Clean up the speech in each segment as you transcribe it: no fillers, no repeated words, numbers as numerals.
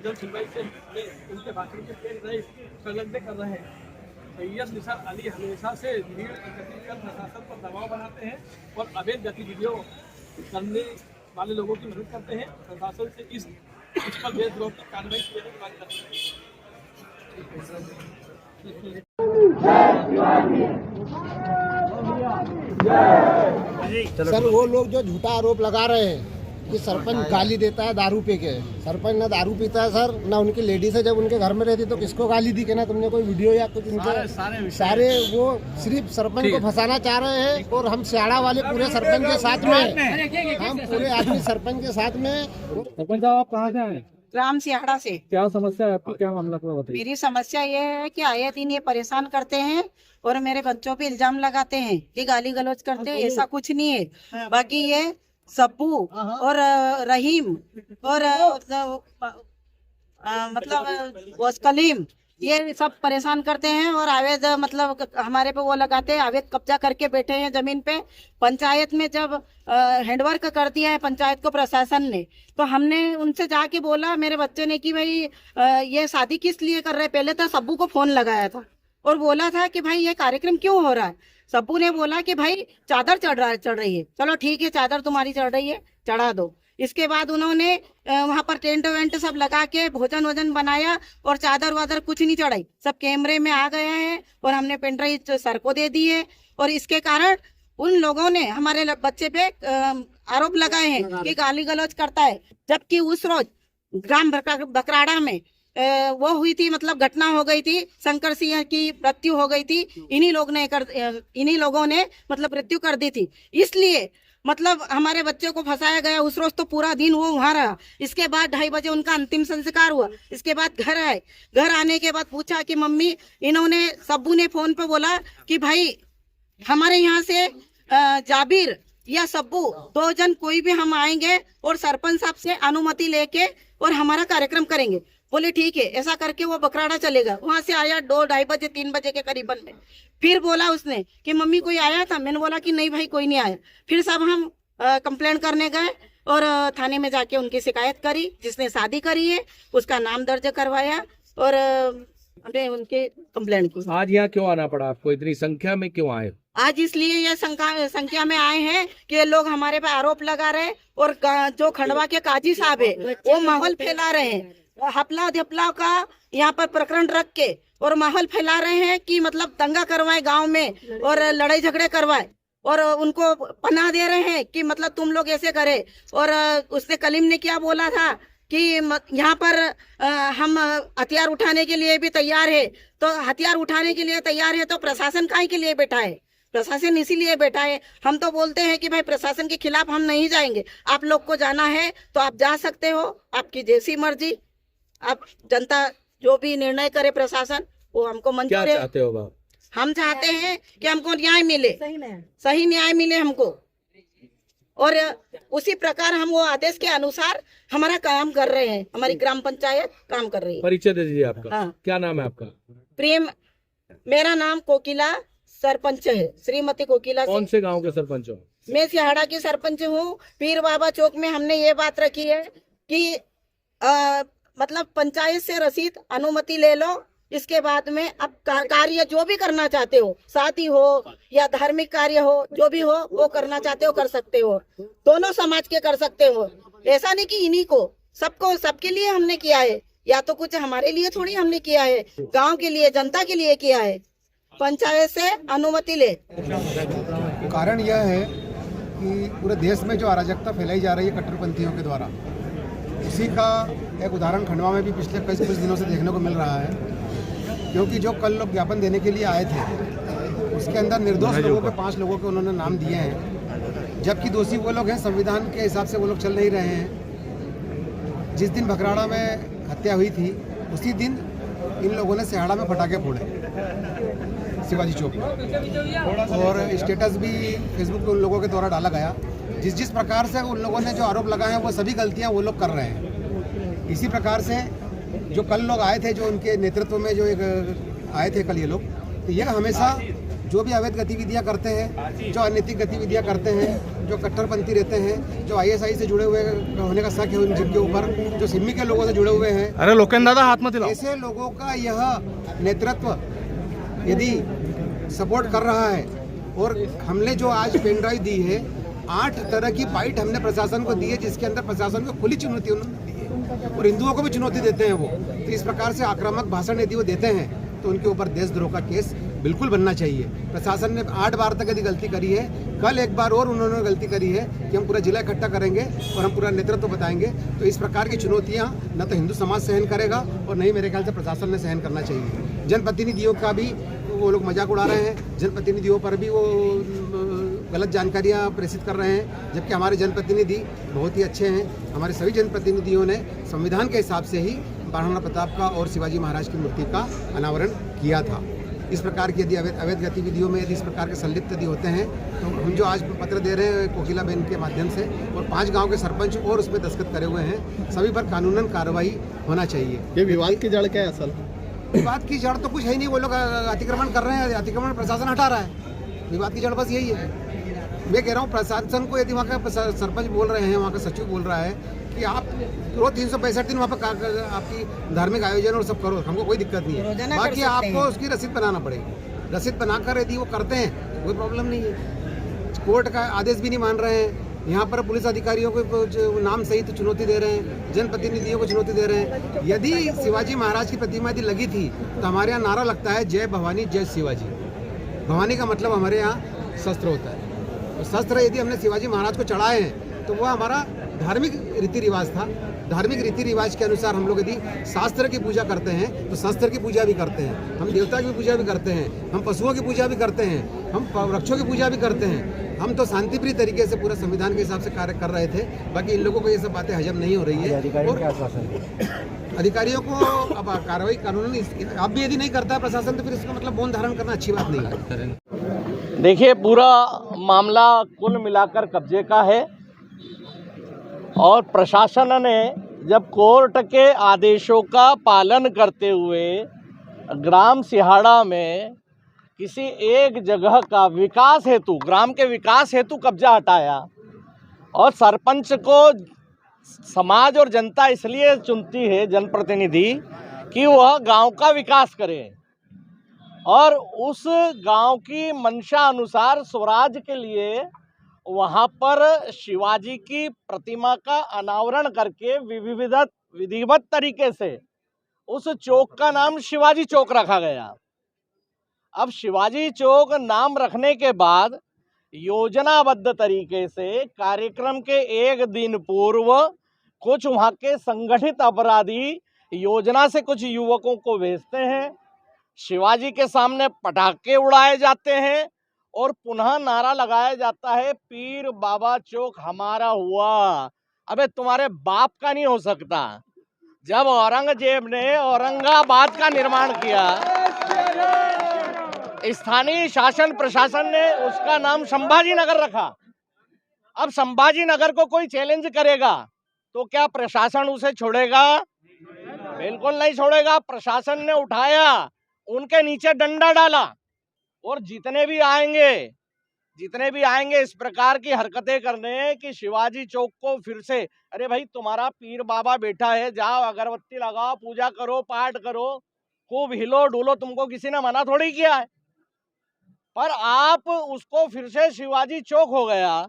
जल सुनवाई से उनके भाषण के पेश रहे संलग्न कर रहे हैं। सैयद निसार अली हमेशा से भीड़ एकत्रित कर प्रशासन पर दबाव बनाते हैं और अवैध गतिविधियों करने वाले लोगों की मदद करते हैं। प्रशासन से इस पर देशद्रोह की कार्रवाई की जाने की मांग करते हैं। सर वो लोग जो झूठा आरोप लगा रहे हैं कि सरपंच गाली देता है दारू पी के, सरपंच ना दारू पीता है सर, ना उनकी लेडीज है जब उनके घर में रहती तो किसको गाली दी? कि ना तुमने कोई वीडियो या कुछ उनके सारे वो सिर्फ सरपंच को फंसाना चाह रहे हैं। और हम सियाड़ा वाले पूरे सरपंच के साथ में, हम पूरे आदमी सरपंच के साथ में। सरपंच साहब आप कहाँ से आए? ग्राम सियाड़ा से। क्या समस्या है आपकी, क्या मामला पूरा बताइए। मेरी समस्या ये है कि आए दिन ये परेशान करते हैं और मेरे बच्चों पे इल्जाम लगाते हैं कि गाली गलौज करते हैं। ऐसा कुछ नहीं है। बाकी ये सब्बू और रहीम और मतलब कलीम ये सब परेशान करते हैं और अवैध मतलब हमारे पे वो लगाते हैं, अवैध कब्जा करके बैठे हैं जमीन पे। पंचायत में जब हैंडवर्क कर दिया है पंचायत को प्रशासन ने, तो हमने उनसे जाके बोला मेरे बच्चे ने कि भाई ये शादी किस लिए कर रहे हैं। पहले तो सब्बू को फोन लगाया था और बोला था कि भाई ये कार्यक्रम क्यों हो रहा है। सब्बू ने बोला कि भाई चादर चढ़ रही है। चलो ठीक है, चादर तुम्हारी चढ़ रही है, चढ़ा दो। इसके बाद उन्होंने वहां पर टेंट वेंट सब लगा के भोजन वोजन बनाया और चादर वादर कुछ नहीं चढ़ाई, सब कैमरे में आ गया है और हमने पेन ड्राइव सर को दे दी है। और इसके कारण उन लोगों ने हमारे बच्चे पे आरोप लगाए हैं कि गाली गलौज करता है। जबकि उस रोज ग्राम बकराड़ा में वो हुई थी, मतलब घटना हो गई थी, शंकर सिंह की मृत्यु हो गई थी। इन्हीं लोगों ने मतलब मृत्यु कर दी थी। इसलिए मतलब हमारे बच्चे को फंसाया गया। उस रोज तो पूरा दिन वो वहां रहा। इसके बाद 2:30 बजे उनका अंतिम संस्कार हुआ। इसके बाद घर आए, घर आने के बाद पूछा कि मम्मी, इन्होंने सब्बू ने फोन पे बोला कि भाई हमारे यहाँ से जाबिर या सब्बू 2 जन कोई भी हम आएंगे और सरपंच साहब से अनुमति लेके और हमारा कार्यक्रम करेंगे। बोले ठीक है। ऐसा करके वो बकराड़ा चलेगा। वहां से आया 2-2:30 बजे 3 बजे के करीबन में। फिर बोला उसने कि मम्मी कोई आया था। मैंने बोला कि नहीं भाई कोई नहीं आया। फिर सब हम कंप्लेंट करने गए और थाने में जाके उनकी शिकायत करी। जिसने शादी करी है उसका नाम दर्ज करवाया और हमने उनके कंप्लेंट की। आज यहाँ क्यों आना पड़ा आपको, इतनी संख्या में क्यों आए? आज इसलिए ये संख्या में आए हैं कि ये लोग हमारे पे आरोप लगा रहे और जो खंडवा के काजी साहब है वो माहौल फैला रहे हैं। हपला धपला का यहाँ पर प्रकरण रख के और माहौल फैला रहे हैं कि मतलब दंगा करवाए गांव में और लड़ाई झगड़े करवाए और उनको पनाह दे रहे हैं कि मतलब तुम लोग ऐसे करे। और उसने कलीम ने क्या बोला था कि यहाँ पर हम हथियार उठाने के लिए भी तैयार है। तो हथियार उठाने के लिए तैयार है तो प्रशासन काहे के लिए बैठा है? प्रशासन इसीलिए बैठा है। हम तो बोलते हैं कि भाई प्रशासन के खिलाफ हम नहीं जाएंगे। आप लोग को जाना है तो आप जा सकते हो, आपकी जैसी मर्जी। आप जनता जो भी निर्णय करे प्रशासन वो हमको मंजूर है। क्या चाहते हो आप? हम चाहते हैं कि हमको न्याय मिले, सही न्याय मिले हमको। और उसी प्रकार हम वो आदेश के अनुसार हमारा काम कर रहे हैं। हमारी ग्राम पंचायत काम कर रही है। परिचय दे दीजिए आपका। हाँ। क्या नाम है आपका? प्रेम, मेरा नाम कोकिला, सरपंच है श्रीमती कोकिला। कौन से गांव के सरपंच हो? मैं सियाड़ा की सरपंच हूँ। पीर बाबा चौक में हमने ये बात रखी है कि मतलब पंचायत से रसीद अनुमति ले लो। इसके बाद में अब कार्य जो भी करना चाहते हो, शादी हो या धार्मिक कार्य हो, जो भी हो वो करना चाहते हो कर सकते हो। दोनों समाज के कर सकते हो। ऐसा नहीं कि इन्हीं को, सबको, सबके लिए हमने किया है। या तो कुछ हमारे लिए थोड़ी हमने किया है, गांव के लिए, जनता के लिए किया है। पंचायत से अनुमति ले। कारण यह है कि पूरे देश में जो अराजकता फैलाई जा रही है कट्टरपंथियों के द्वारा, उसी का एक उदाहरण खंडवा में भी पिछले कुछ दिनों से देखने को मिल रहा है। क्योंकि जो कल लोग ज्ञापन देने के लिए आए थे उसके अंदर निर्दोष लोगों के 5 लोगों के उन्होंने नाम दिए हैं, जबकि दोषी वो लोग हैं, संविधान के हिसाब से वो लोग चल नहीं रहे हैं। जिस दिन बकराड़ा में हत्या हुई थी उसी दिन इन लोगों ने सियाड़ा में पटाखे फोड़े शिवाजी चौक पर, और स्टेटस भी फेसबुक पे उन लोगों के द्वारा डाला गया। जिस प्रकार से उन लोगों ने जो आरोप लगाए हैं वो सभी गलतियां वो लोग कर रहे हैं। इसी प्रकार से जो कल लोग आए थे, जो उनके नेतृत्व में जो एक आए थे कल ये लोग, तो ये हमेशा जो भी अवैध गतिविधियां करते हैं, जो अनैतिक गतिविधियां करते हैं, जो कट्टरपंथी रहते हैं, जो आईएसआई से जुड़े हुए होने का शक है जिनके ऊपर, जो सिमी के लोगों से जुड़े हुए हैं, अरे लोकेंद्र दादा हाथ मत हिलाओ। ऐसे लोगों का यह नेतृत्व यदि सपोर्ट कर रहा है, और हमने जो आज पेन ड्राइव दी है, 8 तरह की बाइट हमने प्रशासन को दी है, जिसके अंदर प्रशासन को खुली चुनौती उन्होंने दी है, और हिंदुओं को भी चुनौती देते हैं वो। तो इस प्रकार से आक्रामक भाषण यदि वो देते हैं तो उनके ऊपर देशद्रोह का केस बिल्कुल बनना चाहिए। प्रशासन ने 8 बार तक यदि गलती करी है, कल एक बार और उन्होंने गलती करी है कि हम पूरा जिला इकट्ठा करेंगे और हम पूरा नेतृत्व बताएंगे, तो इस प्रकार की चुनौतियां न तो हिंदू समाज सहन करेगा और न ही मेरे ख्याल से प्रशासन ने सहन करना चाहिए। जनप्रतिनिधियों का भी वो लोग मजाक उड़ा रहे हैं, जनप्रतिनिधियों पर भी वो गलत जानकारियां प्रेषित कर रहे हैं, जबकि हमारे जनप्रतिनिधि बहुत ही अच्छे हैं। हमारे सभी जनप्रतिनिधियों ने संविधान के हिसाब से ही महाराणा प्रताप का और शिवाजी महाराज की मूर्ति का अनावरण किया था। इस प्रकार की यदि अवैध गतिविधियों में यदि इस प्रकार के संलिप्त यदि होते हैं, तो हम जो आज पत्र दे रहे हैं कोकिला बेन के माध्यम से, और 5 गांव के सरपंच और उसमें दस्तखत करे हुए हैं, सभी पर कानूनन कार्रवाई होना चाहिए। ये विवाद की जड़ क्या है असल? विवाद की जड़ तो कुछ है ही नहीं, वो लोग अतिक्रमण कर रहे हैं, अतिक्रमण प्रशासन हटा रहा है। विवाद की जड़ बस यही है। मैं कह रहा हूँ प्रशासन को, यदि वहाँ का सरपंच बोल रहे हैं, वहाँ का सचिव बोल रहा है कि आप रोज 365 दिन वहाँ पर आपकी धार्मिक आयोजन और सब करो, हमको कोई दिक्कत नहीं है, बाकी आपको उसकी रसीद बनाना पड़ेगी। रसीद बनाकर यदि वो करते हैं तो कोई प्रॉब्लम नहीं है। कोर्ट का आदेश भी नहीं मान रहे हैं, यहाँ पर पुलिस अधिकारियों को नाम सहित चुनौती दे रहे हैं, जनप्रतिनिधियों को चुनौती दे रहे हैं। यदि शिवाजी महाराज की प्रतिमा यदि लगी थी तो हमारे यहाँ नारा लगता है जय भवानी जय शिवाजी। भवानी का मतलब हमारे यहाँ शस्त्र होता है, और शस्त्र यदि हमने शिवाजी महाराज को चढ़ाए हैं तो वह हमारा धार्मिक रीति रिवाज था। धार्मिक रीति रिवाज के अनुसार हम लोग यदि शास्त्र की पूजा करते हैं तो शस्त्र की पूजा भी करते हैं, हम देवता की पूजा भी करते हैं, हम पशुओं की पूजा भी करते हैं, हम वृक्षों की पूजा भी करते हैं। हम तो शांतिप्रिय तरीके से पूरा संविधान के हिसाब से कार्य कर रहे थे, बाकी इन लोगों को ये सब बातें हजम नहीं हो रही है। और अधिकारियों को अब कार्रवाई कानूनी, अब भी यदि नहीं करता है प्रशासन तो फिर इसका मतलब मौन धारण करना अच्छी बात नहीं है। देखिए, पूरा मामला कुल मिलाकर कब्जे का है, और प्रशासन ने जब कोर्ट के आदेशों का पालन करते हुए ग्राम सिहाड़ा में किसी एक जगह का विकास हेतु, ग्राम के विकास हेतु कब्जा हटाया, और सरपंच को समाज और जनता इसलिए चुनती है, जनप्रतिनिधि, कि वह गांव का विकास करे, और उस गांव की मंशा अनुसार स्वराज के लिए वहां पर शिवाजी की प्रतिमा का अनावरण करके विधिवत तरीके से उस चौक का नाम शिवाजी चौक रखा गया। अब शिवाजी चौक नाम रखने के बाद योजनाबद्ध तरीके से कार्यक्रम के 1 दिन पूर्व कुछ वहां के संगठित अपराधी योजना से कुछ युवकों को भेजते हैं, शिवाजी के सामने पटाखे उड़ाए जाते हैं, और पुनः नारा लगाया जाता है पीर बाबा चौक हमारा हुआ। अबे तुम्हारे बाप का नहीं हो सकता। जब औरंगजेब ने औरंगाबाद का निर्माण किया, स्थानीय शासन प्रशासन ने उसका नाम संभाजी नगर रखा। अब संभाजी नगर को कोई चैलेंज करेगा तो क्या प्रशासन उसे छोड़ेगा? बिल्कुल नहीं छोड़ेगा। प्रशासन ने उठाया, उनके नीचे डंडा डाला, और जितने भी आएंगे इस प्रकार की हरकतें करने कि शिवाजी चौक को फिर से, अरे भाई तुम्हारा पीर बाबा बैठा है, जाओ अगरबत्ती लगाओ, पूजा करो, पाठ करो, खूब हिलो डुलो, तुमको किसी ने मना थोड़ी किया है। पर आप उसको फिर से शिवाजी चौक हो गया,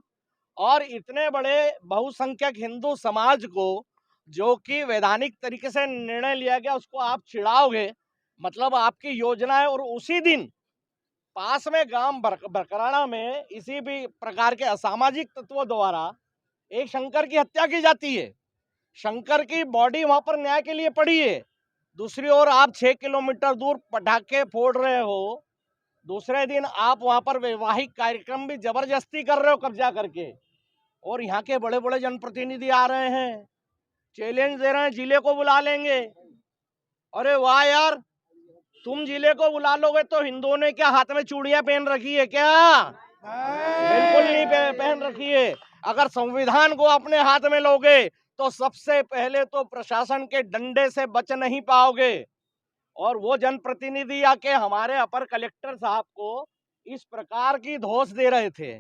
और इतने बड़े बहुसंख्यक हिंदू समाज को, जो कि वैधानिक तरीके से निर्णय लिया गया, उसको आप चिढ़ाओगे, मतलब आपकी योजना है। और उसी दिन पास में गांव बरकराना में इसी भी प्रकार के असामाजिक तत्वों द्वारा एक शंकर की हत्या की जाती है। शंकर की बॉडी वहां पर न्याय के लिए पड़ी है। दूसरी ओर आप 6 किलोमीटर दूर पटाखे फोड़ रहे हो, दूसरे दिन आप वहां पर वैवाहिक कार्यक्रम भी जबरदस्ती कर रहे हो कब्जा करके, और यहाँ के बड़े बड़े जनप्रतिनिधि आ रहे हैं, चैलेंज दे रहे हैं जिले को बुला लेंगे। अरे वाह यार, तुम जिले को बुला लोगे तो हिंदुओं ने क्या हाथ में चूड़ियां पहन रखी है क्या? बिल्कुल नहीं पहन रखी है। अगर संविधान को अपने हाथ में लोगे तो सबसे पहले तो प्रशासन के डंडे से बच नहीं पाओगे। और वो जनप्रतिनिधि आके हमारे अपर कलेक्टर साहब को इस प्रकार की धोस दे रहे थे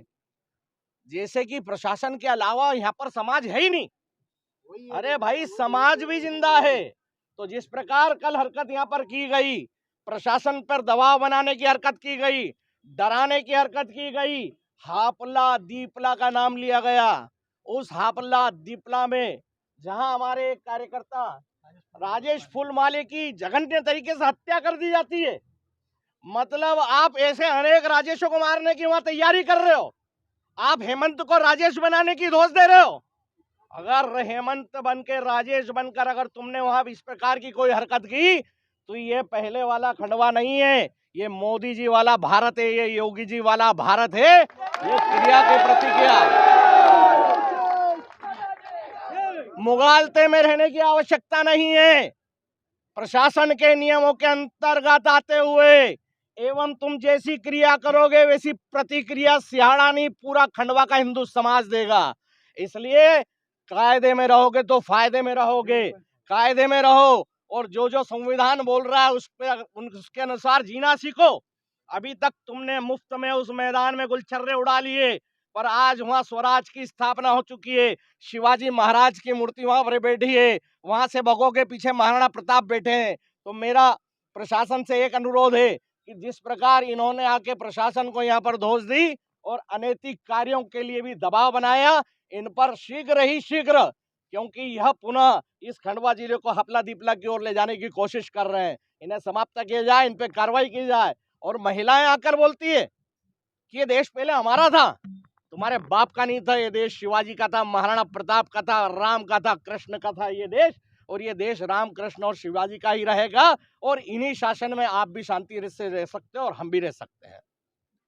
जैसे कि प्रशासन के अलावा यहाँ पर समाज है ही नहीं। अरे भाई, समाज भी जिंदा है। तो जिस प्रकार कल हरकत यहाँ पर की गई, प्रशासन पर दबाव बनाने की हरकत की गई, डराने की हरकत की गई, हापला दीपला का नाम लिया गया, उस हापला दीपला में जहां हमारे एक कार्यकर्ता राजेश फूलमाले की जघन्य तरीके से हत्या कर दी जाती है, मतलब आप ऐसे अनेक राजेशों को मारने की वहां तैयारी कर रहे हो। आप हेमंत को राजेश बनाने की धोस दे रहे हो। अगर हेमंत बन के राजेश बनकर अगर तुमने वहां इस प्रकार की कोई हरकत की तो ये पहले वाला खंडवा नहीं है, ये मोदी जी वाला भारत है, ये योगी जी वाला भारत है। ये क्रिया के प्रतिक्रिया, मुगालते में रहने की आवश्यकता नहीं है। प्रशासन के नियमों के अंतर्गत आते हुए एवं तुम जैसी क्रिया करोगे वैसी प्रतिक्रिया सिहाड़ा नहीं, पूरा खंडवा का हिंदू समाज देगा। इसलिए कायदे में रहोगे तो फायदे में रहोगे, कायदे में रहो और जो जो संविधान बोल रहा है उसके अनुसार जीना सीखो। अभी तक तुमने मुफ्त में उस मैदान में गुलछर्रे उड़ा लिए, पर आज वहां स्वराज की स्थापना हो चुकी है। शिवाजी महाराज की मूर्ति वहां पर बैठी है, वहां से भगों के पीछे महाराणा प्रताप बैठे हैं। तो मेरा प्रशासन से एक अनुरोध है कि जिस प्रकार इन्होंने आके प्रशासन को यहाँ पर धोस दी और अनैतिक कार्यों के लिए भी दबाव बनाया, इन पर शीघ्र ही शीघ्र, क्योंकि यह पुनः इस खंडवा जिले को हपला दीपला की ओर ले जाने की कोशिश कर रहे हैं, इन्हें समाप्त किया जाए, इन पे कार्रवाई की जाए। और महिलाएं आकर बोलती है कि ये देश पहले हमारा था, तुम्हारे बाप का नहीं था, ये देश शिवाजी का था, महाराणा प्रताप का था, राम का था, कृष्ण का था ये देश, और ये देश राम कृष्ण और शिवाजी का ही रहेगा। और इन्हीं शासन में आप भी शांति से रह सकते हो और हम भी रह सकते हैं।